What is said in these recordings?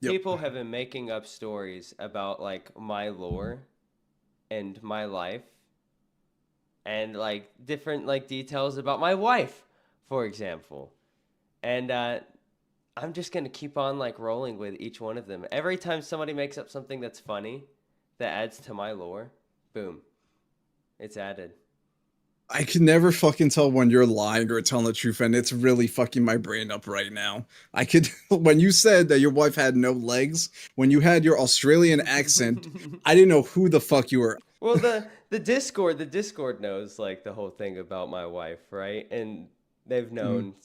Yep. People have been making up stories about like my lore and my life and like different like details about my wife, for example. And I'm just gonna keep on like rolling with each one of them. Every time somebody makes up something that's funny that adds to my lore, boom, it's added. I can never fucking tell when you're lying or telling the truth, and it's really fucking my brain up right now. I could, when you said that your wife had no legs, when you had your Australian accent, I didn't know who the fuck you were. Well, the Discord knows like the whole thing about my wife, right? And they've Mm. known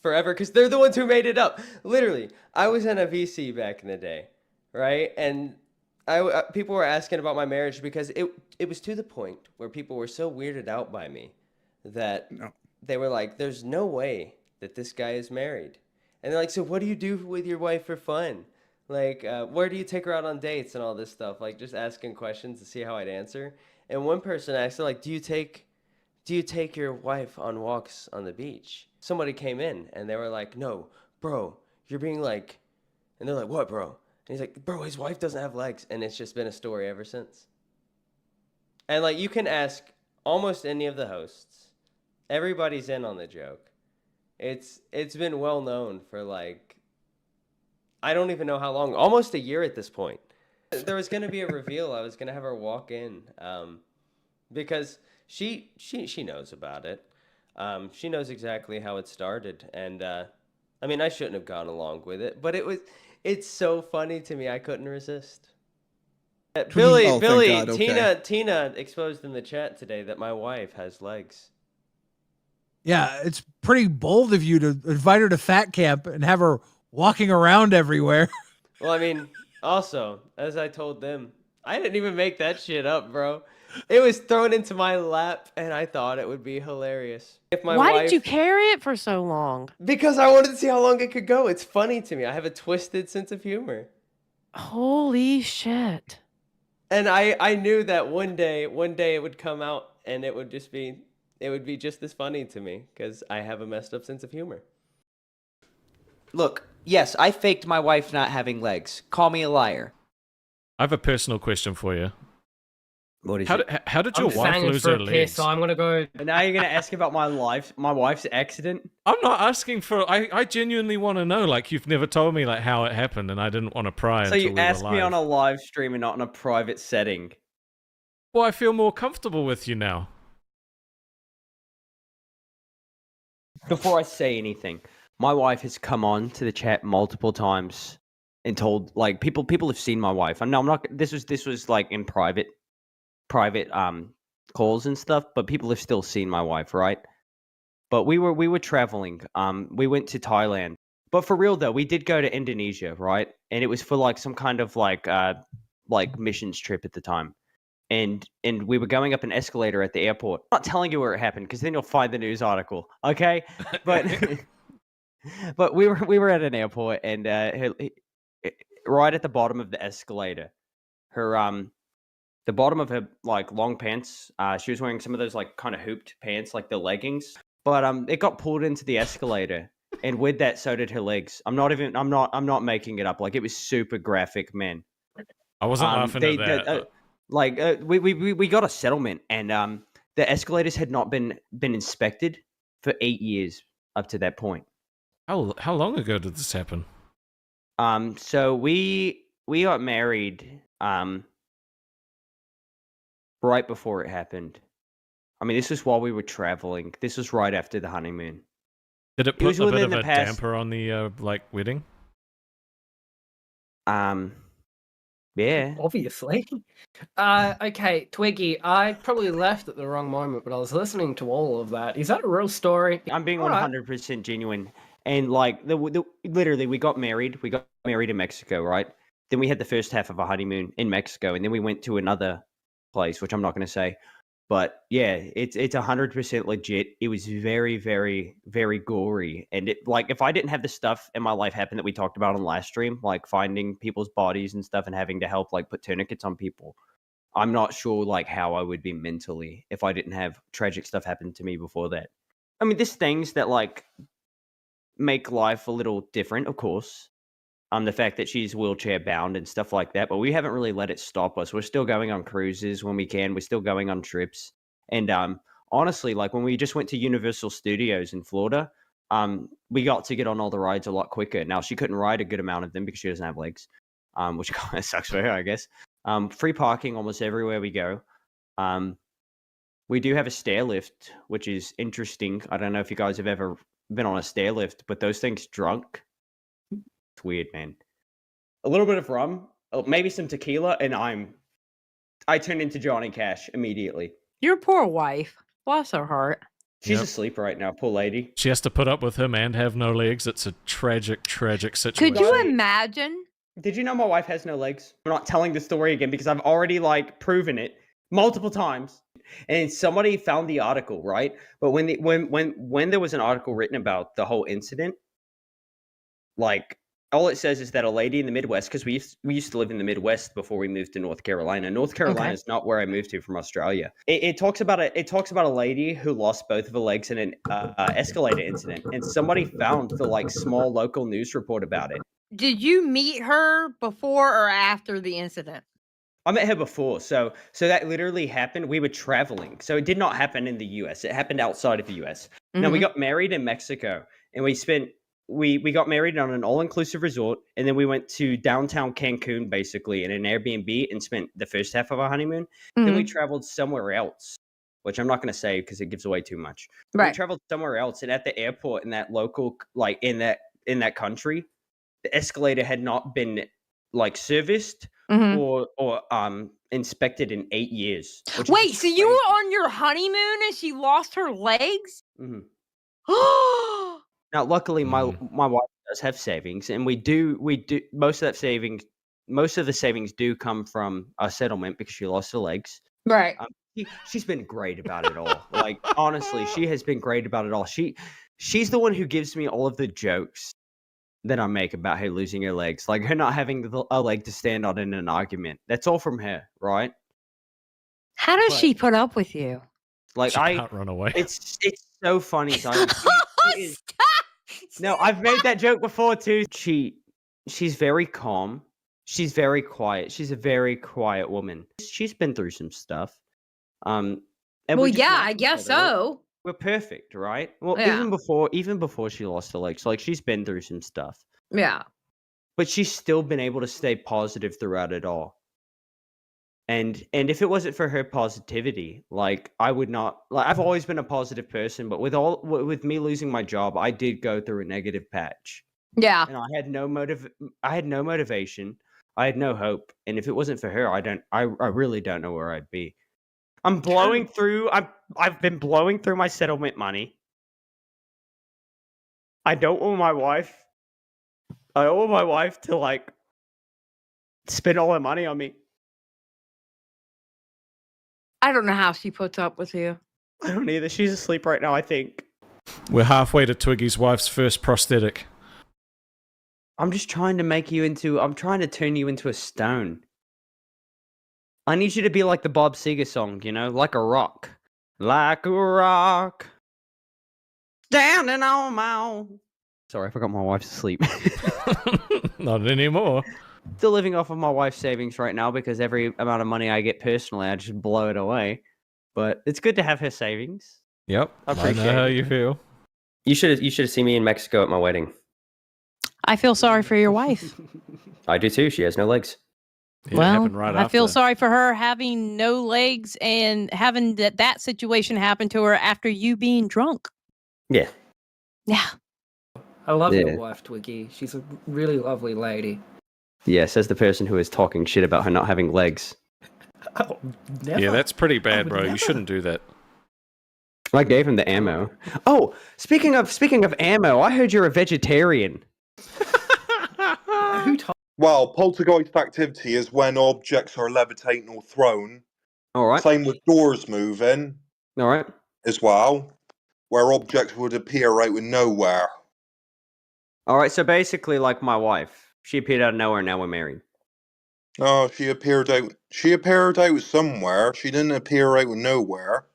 forever because they're the ones who made it up. Literally, I was in a VC back in the day, right? And people were asking about my marriage because it was to the point where people were so weirded out by me that No. they were like, "There's no way that this guy is married," and they're like, "So what do you do with your wife for fun?" Like, where do you take her out on dates and all this stuff? Like, just asking questions to see how I'd answer. And one person asked, like, do you take your wife on walks on the beach? Somebody came in and they were like, no, bro, you're being like, and they're like, what, bro? And he's like, bro, his wife doesn't have legs. And it's just been a story ever since. And like, you can ask almost any of the hosts. Everybody's in on the joke. It's been well known for like I don't even know how long, almost a year at this point. There was going to be a reveal. I was going to have her walk in because she knows about it. She knows exactly how it started, and I mean, I shouldn't have gone along with it, but it's so funny to me. I couldn't resist. Billy, Oh, thank Billy, God. Okay. Tina exposed in the chat today that my wife has legs. Yeah, it's pretty bold of you to invite her to fat camp and have her walking around everywhere. Well, I mean, also, as I told them, I didn't even make that shit up, bro. It was thrown into my lap, and I thought it would be hilarious. If my Why did you wife, carry it for so long? because I wanted to see how long it could go. It's funny to me. I have a twisted sense of humor. Holy shit. And I knew that one day it would come out and it would be just as funny to me because I have a messed up sense of humor. Look, yes, I faked my wife not having legs. Call me a liar. I have a personal question for you. What is How it? how did I'm your just wife hanging lose for her a piss, legs? so I'm gonna go. And now you're gonna ask about my wife's accident. I'm not asking for. I genuinely want to know. Like, you've never told me like how it happened, and I didn't want to pry So until you we were asked me on live. a live stream and not in a private setting. Well, I feel more comfortable with you now. Before I say anything, my wife has come on to the chat multiple times and told like people have seen my wife. I know I'm not. This was like in private calls and stuff, but people have still seen my wife, right? But we were traveling. We went to Thailand. But for real though, we did go to Indonesia, right? And it was for like some kind of like missions trip at the time. And we were going up an escalator at the airport. I'm not telling you where it happened because then you'll find the news article, okay? But but we were at an airport and right at the bottom of the escalator, her the bottom of her like long pants, she was wearing some of those like kind of hooped pants, like the leggings. But it got pulled into the escalator, and with that, so did her legs. I'm not making it up. Like it was super graphic, man. I wasn't laughing at that. We got a settlement, and the escalators had not been inspected for 8 years up to that point. How long ago did this happen? So we got married right before it happened. I mean, this was while we were traveling. This was right after the honeymoon. Did it was put a bit within of the a past- damper on the like wedding? Yeah. Obviously. Okay, Twiggy, I probably left at the wrong moment, but I was listening to all of that. Is that a real story? I'm being Alright. 100% genuine. And like literally we got married. We got married in Mexico, right? Then we had the first half of a honeymoon in Mexico, and then we went to another place, which I'm not going to say. But yeah, it's 100% legit. It was very, very, very gory, and it like if I didn't have the stuff in my life happen that we talked about on last stream, like finding people's bodies and stuff, and having to help like put tourniquets on people, I'm not sure like how I would be mentally if I didn't have tragic stuff happen to me before that. I mean, there's things that like make life a little different, of course, the fact that she's wheelchair bound and stuff like that. But we haven't really let it stop us. We're still going on cruises when we can. We're still going on trips. And honestly, like when we just went to Universal Studios in Florida, we got to get on all the rides a lot quicker. Now she couldn't ride a good amount of them because she doesn't have legs, which kind of sucks for her, I guess. Free parking almost everywhere we go. We do have a stair lift, which is interesting. I don't know if you guys have ever been on a stair lift, but those things drunk. It's weird, man. A little bit of rum, maybe some tequila, and I turn into Johnny Cash immediately. Your poor wife. Bless her heart. She's Yep. asleep right now, poor lady. She has to put up with him and have no legs. It's a tragic, tragic situation. Could you imagine? Did you know my wife has no legs? I'm not telling the story again because I've already proven it multiple times. And somebody found the article, right? But when there was an article written about the whole incident, all it says is that a lady in the Midwest, because we used to live in the Midwest before we moved to North Carolina. North Carolina is not where I moved to from Australia. It talks about a lady who lost both of her legs in an escalator incident, and somebody found the small local news report about it. Did you meet her before or after the incident? I met her before, so that literally happened. We were traveling, so it did not happen in the U.S. It happened outside of the U.S. Now we got married in Mexico, and we got married on an all-inclusive resort, and then we went to downtown Cancun, basically, in an Airbnb, and spent the first half of our honeymoon. Then we traveled somewhere else, which I'm not going to say because it gives away too much. Right. We traveled somewhere else, and at the airport in that local, in that country, the escalator had not been serviced or inspected in 8 years. Wait, so you were on your honeymoon and she lost her legs? Mm-hmm. Now, luckily, my wife does have savings, and we do most of the savings do come from a settlement because she lost her legs. Right. She's been great about it all. Honestly, she has been great about it all. She's the one who gives me all of the jokes that I make about her losing her legs, like her not having a leg to stand on in an argument. That's all from her, right? How does she put up with you? She can't run away. It's so funny. No, I've made that joke before too. She's very calm. She's very quiet. She's a very quiet woman. She's been through some stuff. And well, yeah, I guess so. We're perfect, right? Well, Yeah. even before she lost her legs, she's been through some stuff. Yeah. But she's still been able to stay positive throughout it all. And if it wasn't for her positivity, I would not. I've always been a positive person, but with me losing my job, I did go through a negative patch. Yeah. And I had no motivation. I had no hope. And if it wasn't for her, I really don't know where I'd be. I've been blowing through my settlement money. I don't owe my wife. I owe my wife to spend all her money on me. I don't know how she puts up with you. I don't either. She's asleep right now, I think. We're halfway to Twiggy's wife's first prosthetic. I'm just trying to I'm trying to turn you into a stone. I need you to be like the Bob Seger song, like a rock. Like a rock. Standing on my own. Sorry, I forgot my wife's asleep. Not anymore. Still living off of my wife's savings right now because every amount of money I get personally, I just blow it away. But it's good to have her savings. Yep. I appreciate know how it. you feel. You should have seen me in Mexico at my wedding. I feel sorry for your wife. I do too. She has no legs. Yeah, it well, happened right I feel after. sorry for her having no legs and having that situation happen to her after you being drunk. Yeah. Yeah. I love Yeah. your wife, Twiggy. She's a really lovely lady. Yeah, says the person who is talking shit about her not having legs. Oh, never. Yeah, that's pretty bad, would bro. never. You shouldn't do that. I gave him the ammo. Oh, speaking of ammo, I heard you're a vegetarian. Who told Well, poltergeist activity is when objects are levitating or thrown. All right. Same with doors moving All right. as well, where objects would appear out of nowhere. All right. So basically, like my wife, she appeared out of nowhere. Now we're married. Oh, she appeared out somewhere. She didn't appear out of nowhere.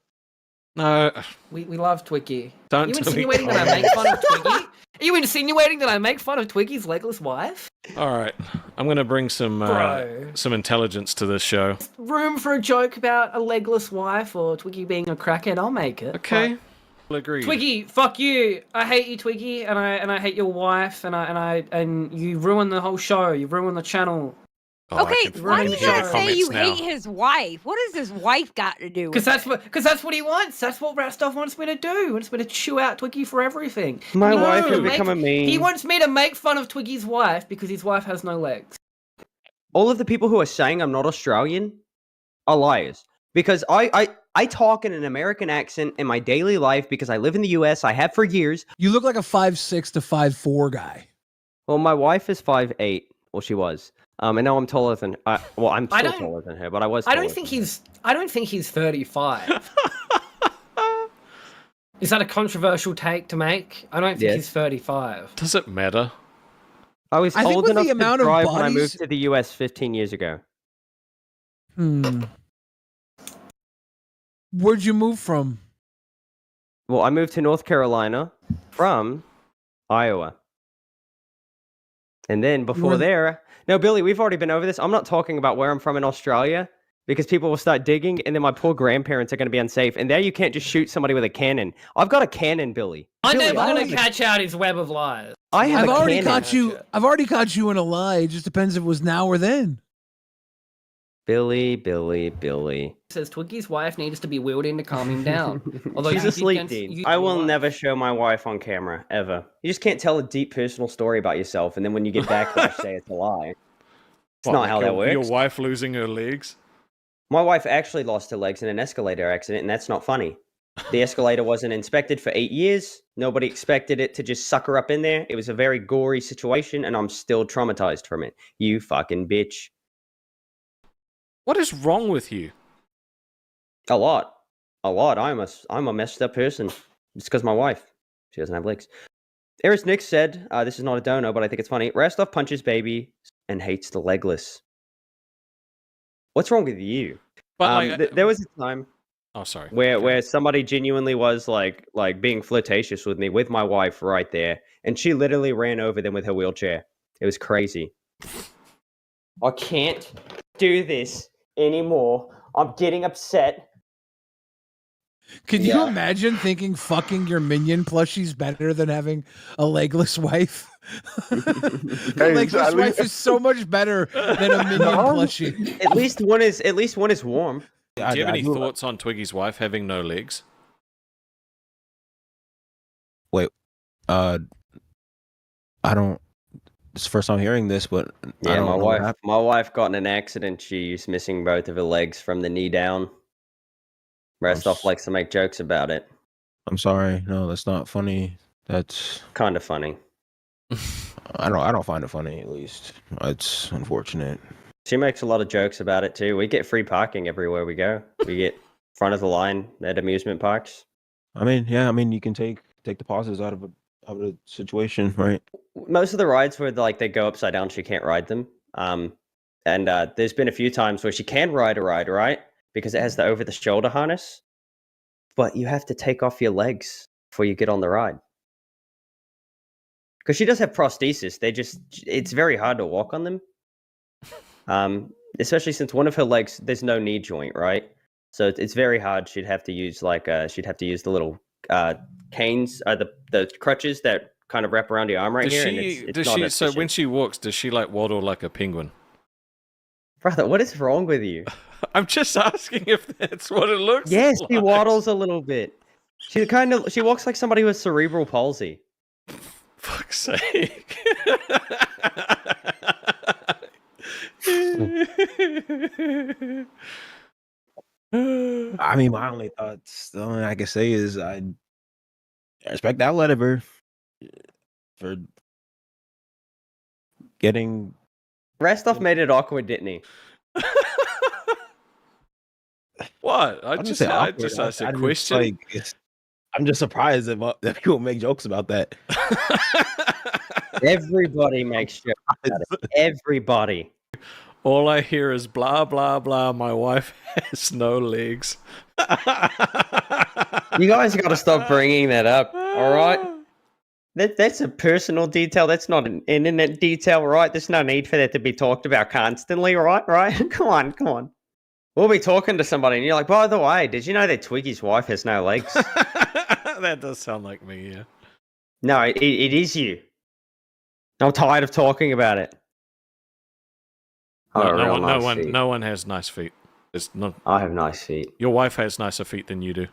No, we love Twiggy. don't You tell me insinuating that I make fun of Twiggy? Are you insinuating that I make fun of Twiggy's legless wife? All right, I'm gonna bring some Bro. intelligence to this show. Room for a joke about a legless wife or Twiggy being a crackhead, I'll make it. Okay, agreed. Twiggy, fuck you. I hate you, Twiggy, and I hate your wife, and you ruined the whole show. You ruined the channel. Oh, Okay, why do you read the gotta say you comments hate now. his wife? What has his wife got to do with Because that's what he wants. That's what Rastov wants me to do. He wants me to chew out Twiggy for everything. My He wants wife to has make- become a meme. He wants me to make fun of Twiggy's wife because his wife has no legs. All of the people who are saying I'm not Australian are liars. Because I talk in an American accent in my daily life because I live in the US. I have for years. You look like a 5'6" to 5'4" guy. Well, my wife is 5'8". Well, she was. And now I'm taller than. Well, I'm still taller than her, but I was. I don't think he's 35. Is that a controversial take to make? I don't think Yes. he's 35. Does it matter? I was I think old with enough the to amount of drive when I bodies- moved to the US 15 years ago. Where'd you move from? Well, I moved to North Carolina from Iowa. And then before were- there, no, Billy, we've already been over this. I'm not talking about where I'm from in Australia because people will start digging and then my poor grandparents are going to be unsafe. And there you can't just shoot somebody with a cannon. I've got a cannon, Billy. I'm Billy, never I going have to catch out his web of lies. I have I've a already cannon. caught you. I've already caught you in a lie. It just depends if it was now or then. Billy. Says Twiggy's wife needs to be wheeled in to calm him down. Although She's you did asleep, against- Dean. you- I will never show my wife on camera, ever. You just can't tell a deep personal story about yourself and then when you get backlash, say it's a lie. It's What, not like how that works. Your wife losing her legs? My wife actually lost her legs in an escalator accident, and that's not funny. The escalator wasn't inspected for 8 years. Nobody expected it to just suck her up in there. It was a very gory situation, and I'm still traumatized from it. You fucking bitch. What is wrong with you? A lot. I'm a messed up person. It's because my wife. She doesn't have legs. Eris Nix said, this is not a dono, but I think it's funny. Rastov punches baby and hates the legless. What's wrong with you? But There was a time oh, sorry. where somebody genuinely was like being flirtatious with me with my wife right there, and she literally ran over them with her wheelchair. It was crazy. I can't do this anymore. I'm getting upset. Can you imagine thinking fucking your minion plushie's better than having a legless wife? The legless wife is so much better than a minion plushie. At least one is warm. Do you have any thoughts on Twiggy's wife having no legs? Wait, I don't. It's the first time hearing this, but I Yeah, don't my know what wife. happened. My wife got in an accident. She's missing both of her legs from the knee down. Rastov likes to make jokes about it. I'm sorry. No, that's not funny. That's kind of funny. I don't find it funny. At least it's unfortunate. She makes a lot of jokes about it too. We get free parking everywhere we go. We get front of the line at amusement parks. I mean, yeah. I mean, you can take the pauses out of a situation, right? Most of the rides where like they go upside down, she can't ride them. And there's been a few times where she can ride a ride, right? Because it has the over the shoulder harness. But you have to take off your legs before you get on the ride. Because she does have prosthesis. It's very hard to walk on them. Especially since one of her legs, there's no knee joint, right? So it's very hard. She'd have to use the little canes, the crutches that kind of wrap around your arm right here. And it's not So when efficient. she walks, does she like waddle like a penguin? Brother, what is wrong with you? I'm just asking if that's what it looks Yes, like. she waddles a little bit. She walks like somebody with cerebral palsy. Fuck's sake. I mean, my only thoughts, the only thing I can say is I respect the outlet of her for getting. Rastov made it awkward, didn't he? What? I wouldn't just say asked awkward. a question. I'm just surprised that people make jokes about that. Everybody makes jokes about it. Everybody. All I hear is blah blah blah. My wife has no legs. You guys got to stop bringing that up, all right? That's a personal detail. That's not an internet detail, right? There's no need for that to be talked about constantly, right? Right? Come on. We'll be talking to somebody, and you're like, by the way, did you know that Twiggy's wife has no legs? That does sound like me, yeah. No, it is you. I'm tired of talking about it. No one has nice feet. It's not. I have nice feet. Your wife has nicer feet than you do.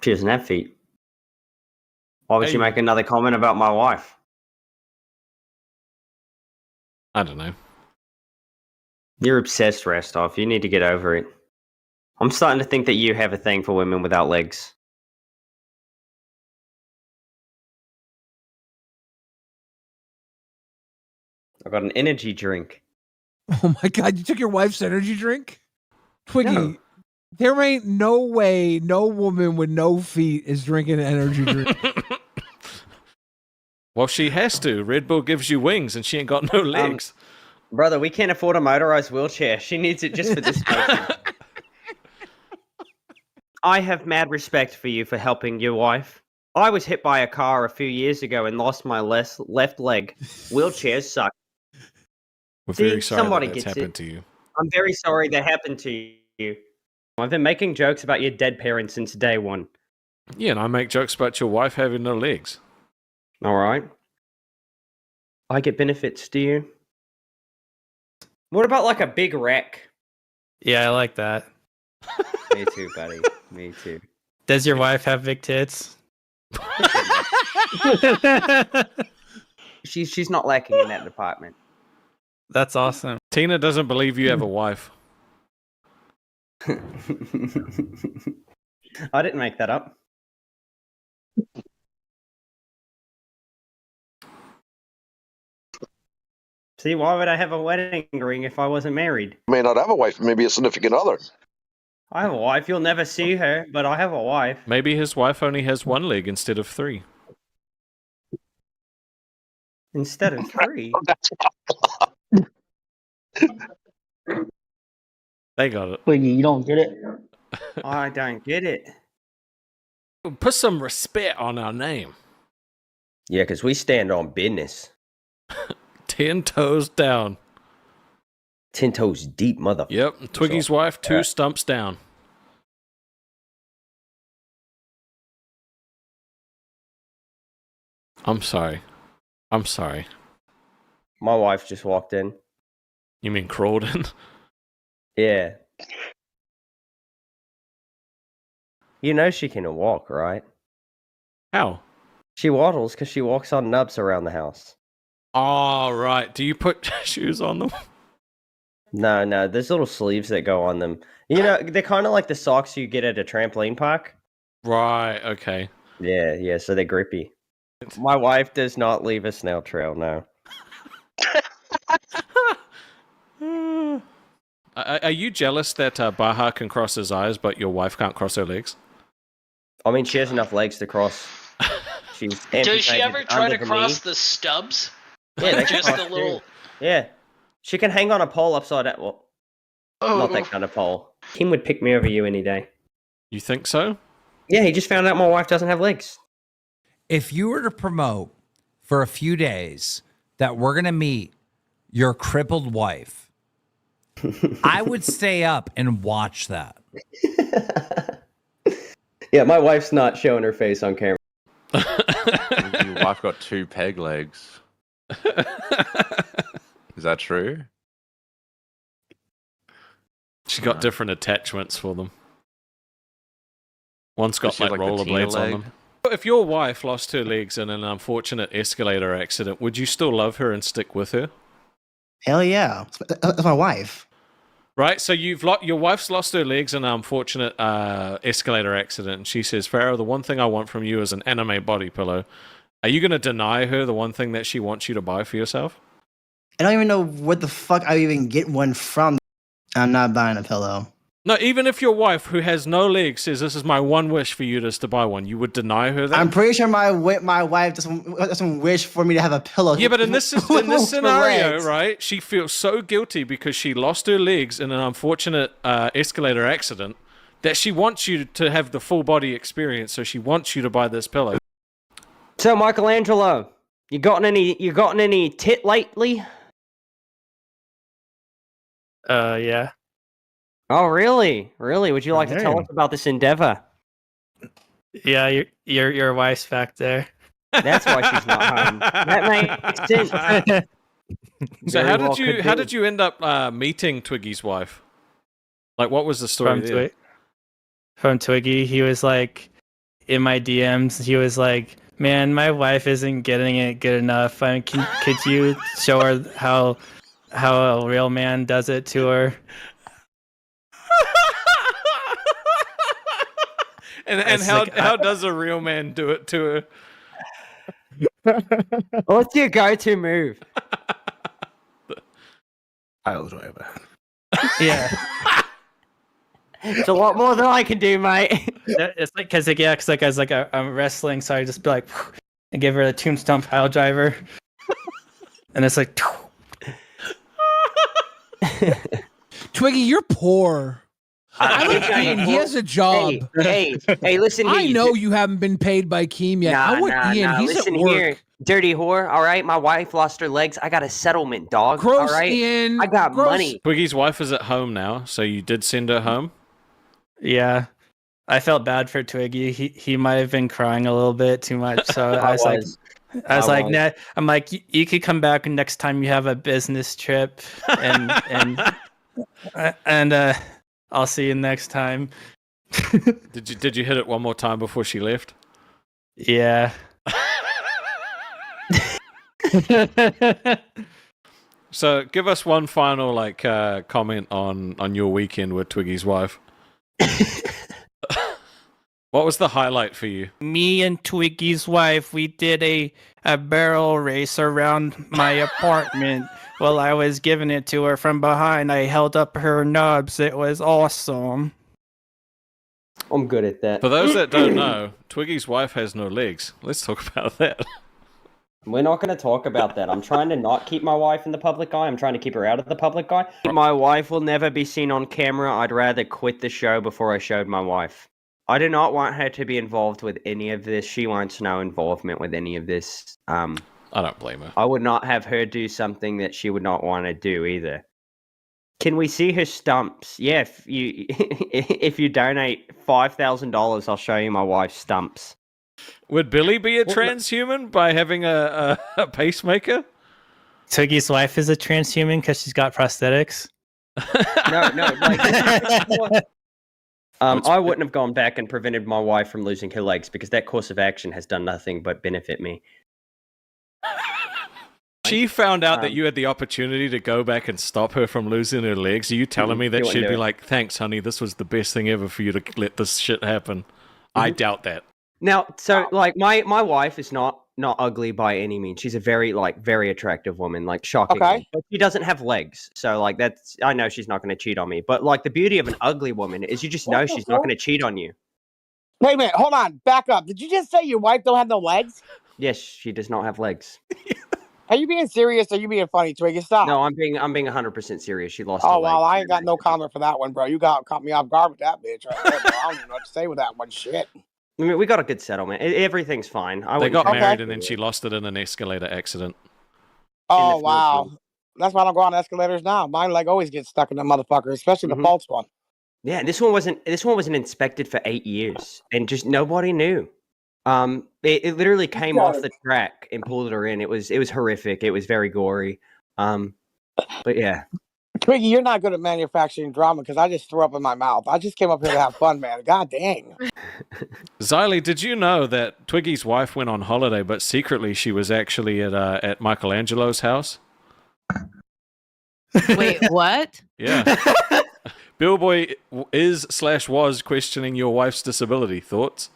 She doesn't have feet. Why would you make another comment about my wife? I don't know. You're obsessed, Restov. You need to get over it. I'm starting to think that you have a thing for women without legs. I got an energy drink. Oh my god, you took your wife's energy drink? Twiggy, No. there ain't no way no woman with no feet is drinking an energy drink. Well, she has to. Red Bull gives you wings, and she ain't got no legs. Brother, we can't afford a motorized wheelchair. She needs it just for this motion. I have mad respect for you for helping your wife. I was hit by a car a few years ago and lost my left leg. Wheelchairs suck. We're very sorry somebody that that's gets happened it. to you. I'm very sorry that happened to you. I've been making jokes about your dead parents since day one. Yeah, and I make jokes about your wife having no legs. All right. I get benefits, do you? What about like a big wreck? Yeah, I like that. Me too, buddy. Me too. Does your wife have big tits? She's not lacking in that department. That's awesome. Tina doesn't believe you have a wife. I didn't make that up. See, why would I have a wedding ring if I wasn't married? May not have a wife, maybe a significant other. I have a wife. You'll never see her, but I have a wife. Maybe his wife only has one leg instead of 3. Instead of 3? They got it. Wait, you don't get it? I don't get it. Put some respect on our name. Yeah, because we stand on business. 10 toes down. 10 toes deep, mother. Yep. Twiggy's wife, 2 stumps down. I'm sorry. My wife just walked in. You mean crawled in? Yeah. You know she can walk, right? How? She waddles because she walks on nubs around the house. Oh, right. Do you put shoes on them? No, there's little sleeves that go on them. You know, they're kind of like the socks you get at a trampoline park. Right, okay. Yeah, so they're grippy. My wife does not leave a snail trail, no. Are you jealous that Baha can cross his eyes, but your wife can't cross her legs? I mean, she has enough legs to cross. Does she ever try to cross the stubs? Yeah, like just the little. Yeah, she can hang on a pole upside down. Well, not that kind of pole. Kim would pick me over you any day. You think so? Yeah, he just found out my wife doesn't have legs. If you were to promote for a few days that we're gonna meet your crippled wife, I would stay up and watch that. Yeah, my wife's not showing her face on camera. Your wife got 2 peg legs. Is that true? She got different attachments for them. One's got Is she like like the Tina rollerblades on leg? them. If your wife lost her legs in an unfortunate escalator accident, would you still love her and stick with her? Hell yeah. That's my wife. Right, so your wife's lost her legs in an unfortunate escalator accident, and she says, Farrah, the one thing I want from you is an anime body pillow. Are you going to deny her the one thing that she wants you to buy for yourself? I don't even know what the fuck I even get one from. I'm not buying a pillow. No, even if your wife, who has no legs, says this is my one wish for you to buy one, you would deny her that? I'm pretty sure my wife doesn't wish for me to have a pillow. Yeah, but in this for scenario, legs. right, she feels so guilty because she lost her legs in an unfortunate escalator accident that she wants you to have the full body experience, so she wants you to buy this pillow. So, Michelangelo, you gotten any tit lately? Yeah. Oh, really? Really? Would you like to tell Damn. us about this endeavor? Yeah, your wife's back there. That's why she's not home. That makes sense. So Very well could how be. did you end up meeting Twiggy's wife? Like, what was the story there? From Twiggy, he was like in my DMs. He was like, "Man, my wife isn't getting it good enough. I mean, could you show her how a real man does it to her?" And how does a real man do it to her? What's your go-to move? I was whatever. Yeah. It's a lot more than I can do, mate. It's like because I was like I'm wrestling, so I just be like and give her the tombstone pile driver, and it's like. Twiggy, you're poor. I like Keem. He has a job. Hey, listen here. I know you haven't been paid by Keem yet. I want Ian. He's listen at work. here, dirty whore. All right, my wife lost her legs. I got a settlement, dog. Gross, all right, Ian. I got Gross. money. Twiggy's wife is at home now, so you did send her home? Yeah, I felt bad for Twiggy. He might have been crying a little bit too much. So I was like, nah. I'm like, you could come back next time you have a business trip, and I'll see you next time. Did you hit it one more time before she left? Yeah. So give us one final comment on your weekend with Twiggy's wife. What was the highlight for you? Me and Twiggy's wife, we did a barrel race around my apartment while I was giving it to her from behind. I held up her nubs. It was awesome. I'm good at that. For those that don't know, Twiggy's wife has no legs. Let's talk about that. We're not going to talk about that. I'm trying to not keep my wife in the public eye. I'm trying to keep her out of the public eye. My wife will never be seen on camera. I'd rather quit the show before I showed my wife. I do not want her to be involved with any of this. She wants no involvement with any of this. I don't blame her. I would not have her do something that she would not want to do either. Can we see her stumps? Yeah, if you donate $5,000, I'll show you my wife's stumps. Would Billy be a transhuman by having a pacemaker? Twiggy's wife is a transhuman because she's got prosthetics. No. I wouldn't have gone back and prevented my wife from losing her legs because that course of action has done nothing but benefit me. She found out that you had the opportunity to go back and stop her from losing her legs. Are you telling me that she'd be like, "Thanks, honey, this was the best thing ever for you to let this shit happen"? I doubt that. Now, so my wife is not ugly by any means. She's a very attractive woman, shocking. Okay. But she doesn't have legs, so that's I know she's not going to cheat on me. But the beauty of an ugly woman is you just know she's not going to cheat on you. Wait a minute, hold on, back up. Did you just say your wife don't have no legs? Yes, she does not have legs. Are you being serious or are you being funny, Twiggy? Stop. No, I'm being 100% serious. She lost her Oh, legs. well, I ain't got no comment for that one, bro. You caught me off guard with that bitch right there, bro. I don't even know what to say with that one. Shit. I mean, we got a good settlement. Everything's fine. They got married and then she lost it in an escalator accident. Oh, wow. That's why I don't go on escalators now. Mine always gets stuck in that motherfucker, especially the false one. Yeah, this one wasn't inspected for 8 years, and just nobody knew. It literally came off the track and pulled her in. It was horrific. It was very gory. But yeah. Twiggy, you're not good at manufacturing drama because I just threw up in my mouth. I just came up here to have fun, man. God dang. Xylee, did you know that Twiggy's wife went on holiday, but secretly she was actually at Michelangelo's house? Wait, what? Yeah. Billboy was questioning your wife's disability. Thoughts?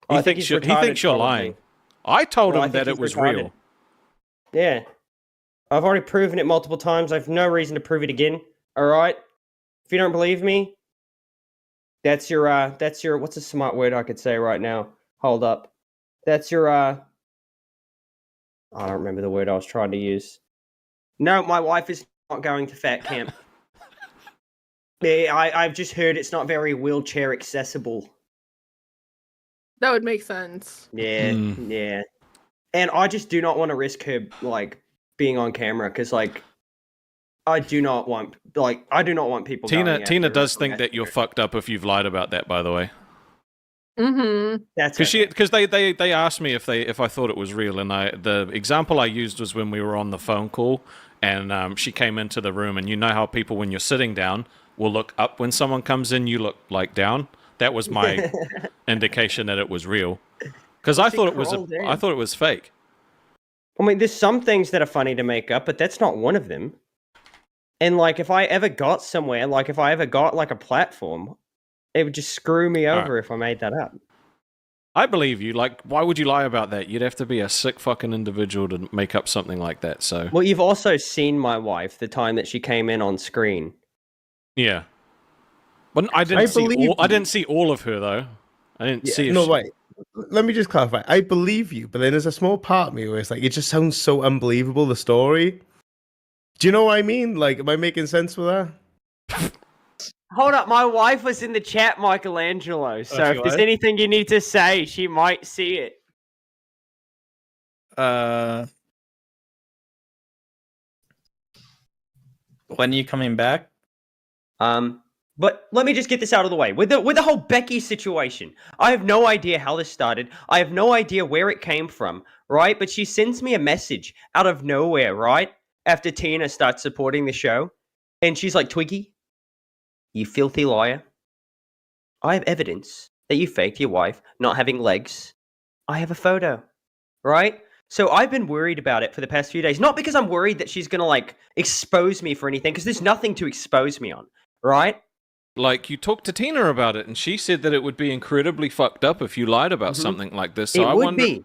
He thinks you're lying. I told him that it was real. Yeah. I've already proven it multiple times. I have no reason to prove it again. All right? If you don't believe me, that's your what's a smart word I could say right now? Hold up. That's your I don't remember the word I was trying to use. No, my wife is not going to fat camp. I've just heard it's not very wheelchair accessible. That would make sense. Yeah, yeah. And I just do not want to risk her like being on camera because like I do not want people. Tina does think that you're fucked up if you've lied about that. By the way. Mm-hmm. That's because they asked me if I thought it was real, and the example I used was when we were on the phone call, and she came into the room, and you know how people when you're sitting down will look up when someone comes in, you look like down. That was my indication that it was real, because I thought it was fake. I mean, there's some things that are funny to make up, but that's not one of them. And like, if I ever got somewhere, like if I ever got like a platform, it would just screw me over if I made that up. I believe you. Like, why would you lie about that? You'd have to be a sick fucking individual to make up something like that. So, well, you've also seen my wife the time that she came in on screen. Yeah, but I didn't see all of her though. I didn't see. If wait. Let me just clarify. I believe you, but then there's a small part of me where it's like it just sounds so unbelievable. The story. Do you know what I mean? Like, am I making sense with that? Hold up, my wife was in the chat, Michelangelo. So if there's anything you need to say, she might see it. When are you coming back? But let me just get this out of the way. With the whole Becky situation, I have no idea how this started. I have no idea where it came from, right? But she sends me a message out of nowhere, right? After Tina starts supporting the show. And she's like, Twiggy, you filthy liar. I have evidence that you faked your wife not having legs. I have a photo, right? So I've been worried about it for the past few days. Not because I'm worried that she's going to like expose me for anything, because there's nothing to expose me on, right? Like, you talked to Tina about it, and she said that it would be incredibly fucked up if you lied about something like this. So it would be.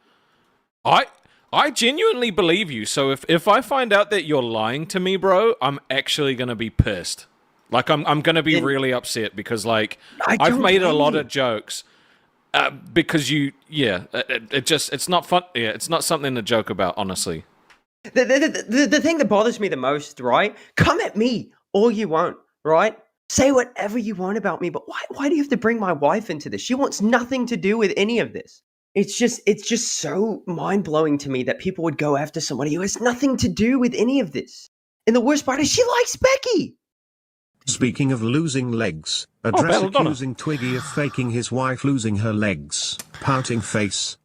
I genuinely believe you. So if I find out that you're lying to me, bro, I'm actually going to be pissed. Like, I'm going to be really upset because, like, I've made a lot of jokes because it's not fun. Yeah, it's not something to joke about, honestly. The thing that bothers me the most, right? Come at me all you want, right? Say whatever you want about me, but why do you have to bring my wife into this? She wants nothing to do with any of this. It's just so mind-blowing to me that people would go after somebody who has nothing to do with any of this. And the worst part is she likes Becky. Speaking of losing legs, address accusing Twiggy of faking his wife losing her legs. Pouting face.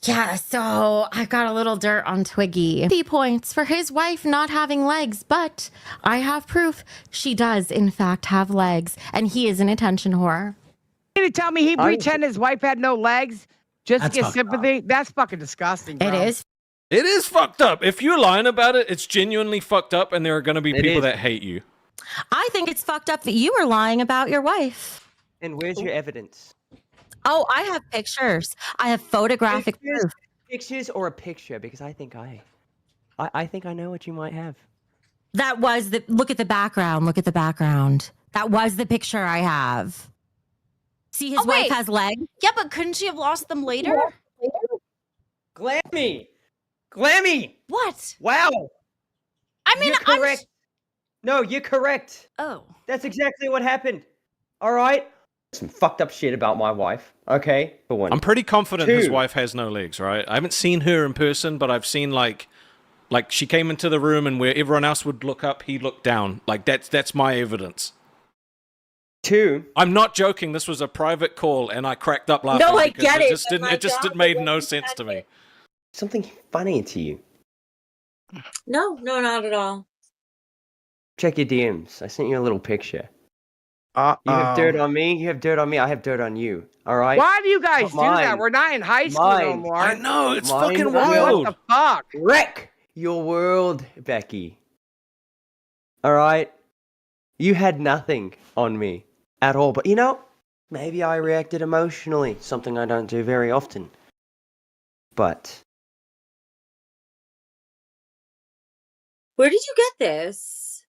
Yeah, so I got a little dirt on Twiggy. 50 points for his wife not having legs, but I have proof she does, in fact, have legs, and he is an attention whore. You tell me he pretend his wife had no legs just to get sympathy? That's fucking disgusting, bro. It is. It is fucked up. If you're lying about it, it's genuinely fucked up, and there are going to be people that hate you. I think it's fucked up that you were lying about your wife. And where's your evidence? Oh, I have pictures. I have photographic proof. Pictures or a picture? Because I think I think I know what you might have. That was the look at the background. Look at the background. That was the picture I have. See, his wife has legs. Yeah, but couldn't she have lost them later? Glammy. What? Wow. I mean, you're correct. No, you're correct. Oh. That's exactly what happened. All right. Some fucked up shit about my wife. Okay, for one. I'm pretty confident his wife has no legs, right? I haven't seen her in person, but I've seen like she came into the room and where everyone else would look up, he looked down. Like that's my evidence. 2. I'm not joking. This was a private call, and I cracked up laughing. No, I because get it. It just made no sense to me. Something funny to you? No, not at all. Check your DMs. I sent you a little picture. You have dirt on me. You have dirt on me. I have dirt on you. All right. Why do you guys do that? We're not in high school no more. I know it's fucking wild. What the fuck? Wreck your world, Becky. All right. You had nothing on me at all, but you know, maybe I reacted emotionally, something I don't do very often. But Where did you get this?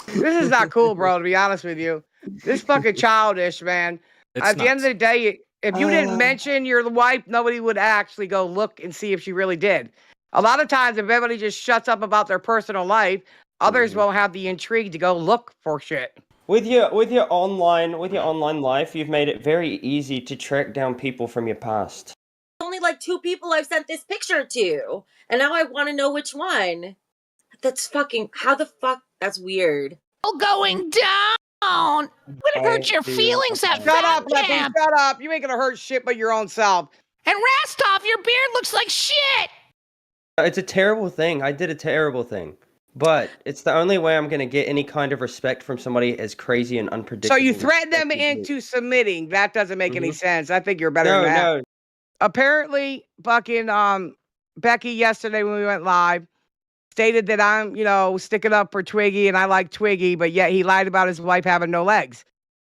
This is not cool, bro, to be honest with you. This is fucking childish, man. At the end of the day, if you didn't mention your wife, nobody would actually go look and see if she really did. A lot of times, if everybody just shuts up about their personal life, others won't have the intrigue to go look for shit. With your online life, you've made it very easy to track down people from your past. Only like 2 people I've sent this picture to, and now I want to know which one. That's fucking. How the fuck? That's weird. Going down. I'm gonna hurt your feelings at Shut fat up, Becky. camp. Shut up. You ain't gonna hurt shit but your own self. And Rastov, your beard looks like shit. It's a terrible thing. I did a terrible thing. But it's the only way I'm going to get any kind of respect from somebody as crazy and unpredictable. So you threaten them into submitting. That doesn't make any sense. I think you're better No, than that. no. Apparently, fucking Becky yesterday when we went live stated that I'm, sticking up for Twiggy and I like Twiggy, but yet he lied about his wife having no legs.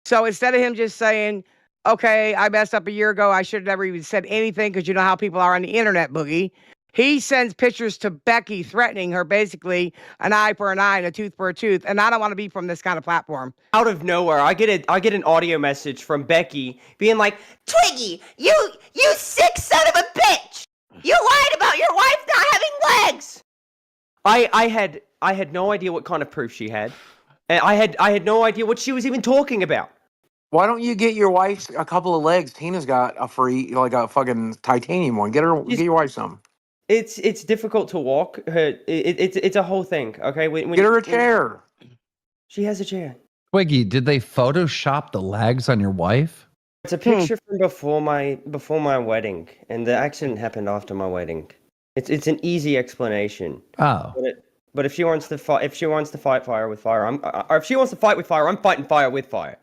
So instead of him just saying, okay, I messed up a year ago, I should have never even said anything because you know how people are on the internet, Boogie. He sends pictures to Becky threatening her basically an eye for an eye and a tooth for a tooth. And I don't want to be from this kind of platform. Out of nowhere, I get an audio message from Becky being like, Twiggy, you sick son of a bitch! You lied about your wife not having legs! I had no idea what kind of proof she had. And I had no idea what she was even talking about. Why don't you get your wife a couple of legs? Tina's got a free, like a fucking titanium one. Get your wife some. It's difficult to walk. It's a whole thing. Okay, get her a chair. She has a chair. Twiggy, did they Photoshop the legs on your wife? It's a picture from before my wedding, and the accident happened after my wedding. It's an easy explanation. Oh. But if she wants to fight fire with fire, or if she wants to fight with fire, I'm fighting fire with fire.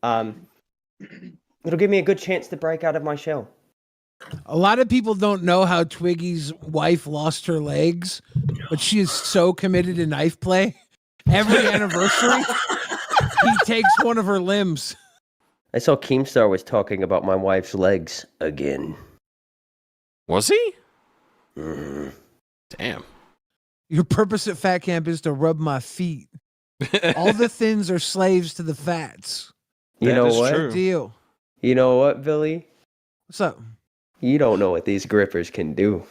It'll give me a good chance to break out of my shell. A lot of people don't know how Twiggy's wife lost her legs, but she is so committed to knife play. Every anniversary, he takes one of her limbs. I saw Keemstar was talking about my wife's legs again. Was he? Mm-hmm. Damn. Your purpose at fat camp is to rub my feet. All the thins are slaves to the fats. You know what? True. Deal. You know what, Billy? What's up? You don't know what these grippers can do.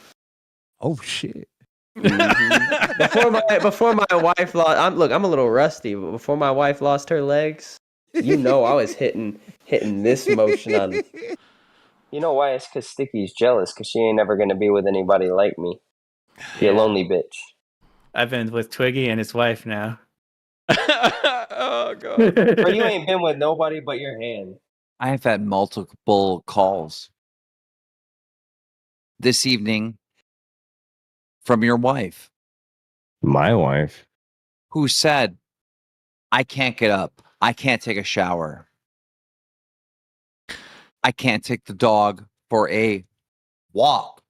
Oh shit! Mm-hmm. Before my wife lost, I'm a little rusty, but before my wife lost her legs, I was hitting this motion on. You know why? It's because Sticky's jealous because she ain't never gonna be with anybody like me. Be a lonely bitch. I've been with Twiggy and his wife now. Oh god! Or you ain't been with nobody but your hand. I have had multiple calls this evening from your wife. My wife? Who said, I can't get up. I can't take a shower. I can't take the dog for a walk.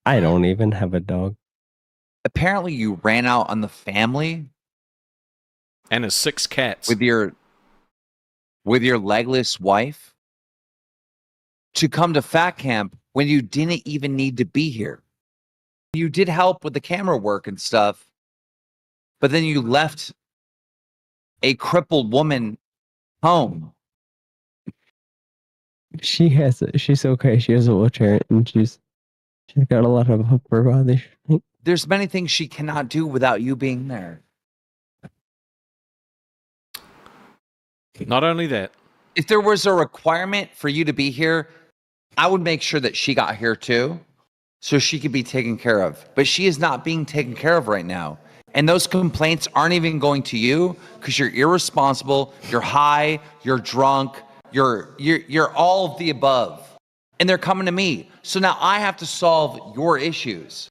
I don't even have a dog. Apparently you ran out on the family. And his 6 cats. With your legless wife to come to fat camp when you didn't even need to be here. You did help with the camera work and stuff, but then you left a crippled woman home. She's okay. She has a wheelchair and she's got a lot of upper body. There's many things she cannot do without you being there. Not only that, if there was a requirement for you to be here, I would make sure that she got here too, so she could be taken care of. But she is not being taken care of right now. And those complaints aren't even going to you because you're irresponsible, you're high, you're drunk, you're all of the above. And they're coming to me. So now I have to solve your issues.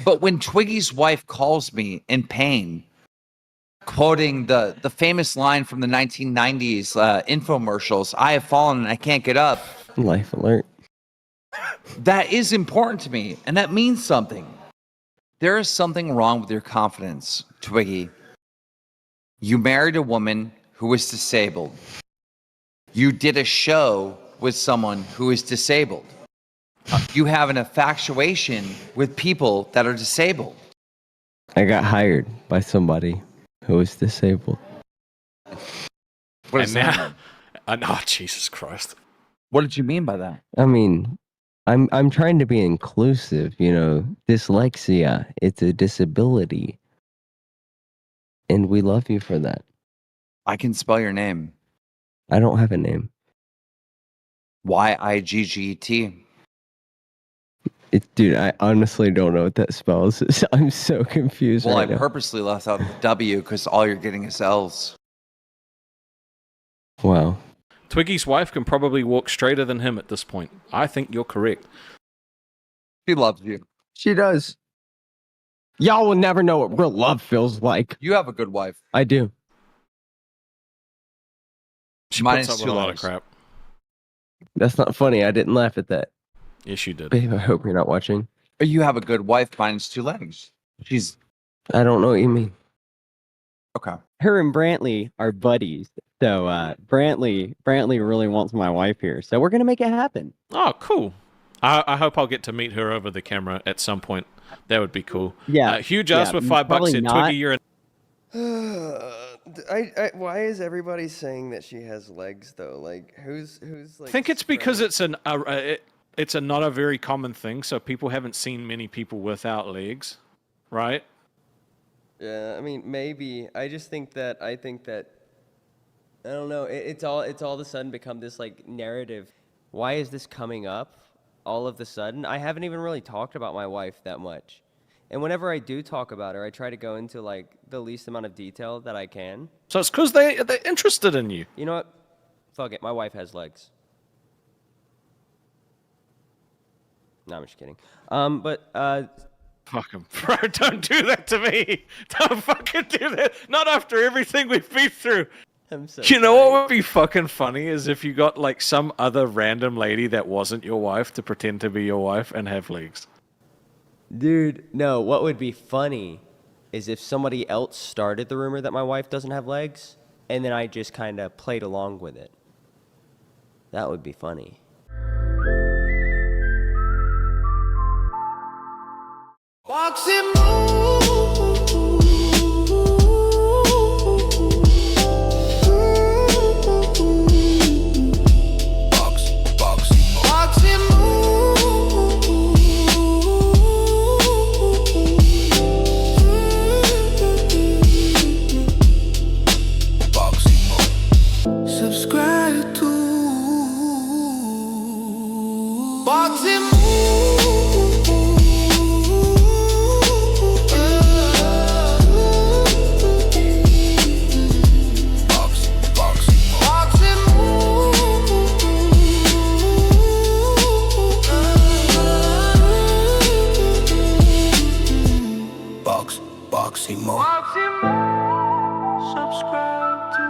But when Twiggy's wife calls me in pain, quoting the famous line from the 1990s infomercials, I have fallen and I can't get up. Life alert. That is important to me, and that means something. There is something wrong with your confidence, Twiggy. You married a woman who was disabled. You did a show with someone who is disabled. You have an infatuation with people that are disabled. I got hired by somebody who is disabled. What is that? Oh, Jesus Christ. What did you mean by that? I mean, I'm trying to be inclusive, dyslexia, it's a disability. And we love you for that. I can spell your name. I don't have a name. Yiggt. Dude, I honestly don't know what that spells. I'm so confused Well, right I now. purposely left out the W because all you're getting is L's. Wow. Twiggy's wife can probably walk straighter than him at this point. I think you're correct. She loves you. She does. Y'all will never know what real love feels like. You have a good wife. I do. She Minus puts up 2 with a lot of legs. crap. That's not funny. I didn't laugh at that. Yes, you did. Babe, I hope you're not watching. You have a good wife minus 2 legs. She's I don't know what you mean. okay. Her and Brantley are buddies. So Brantley really wants my wife here. So we're gonna make it happen. Oh, cool. I hope I'll get to meet her over the camera at some point. That would be cool. Yeah. Huge ass with $5 probably said, not. Twiggy, you're Why is everybody saying that she has legs though? Like who's like? I think it's because it's it's not a very common thing, so people haven't seen many people without legs, right? Yeah, I mean maybe. I think that I don't know. It's all of a sudden become this like narrative. Why is this coming up all of a sudden? I haven't even really talked about my wife that much. And whenever I do talk about her, I try to go into like the least amount of detail that I can. So it's because they're interested in you. You know what? Fuck it. My wife has legs. No, I'm just kidding. Fuck him. Bro, don't do that to me. Don't fucking do that. Not after everything we've been through. I'm so You know what would be fucking funny is if you got like some other random lady that wasn't your wife to pretend to be your wife and have legs. Dude, no, what would be funny is if somebody else started the rumor that my wife doesn't have legs, and then I just kind of played along with it. That would be funny. Subscribe to BoxiMoo. BoxiMoo. Subscribe to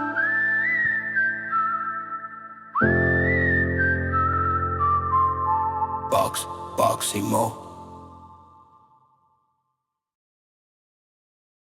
BoxiMoo.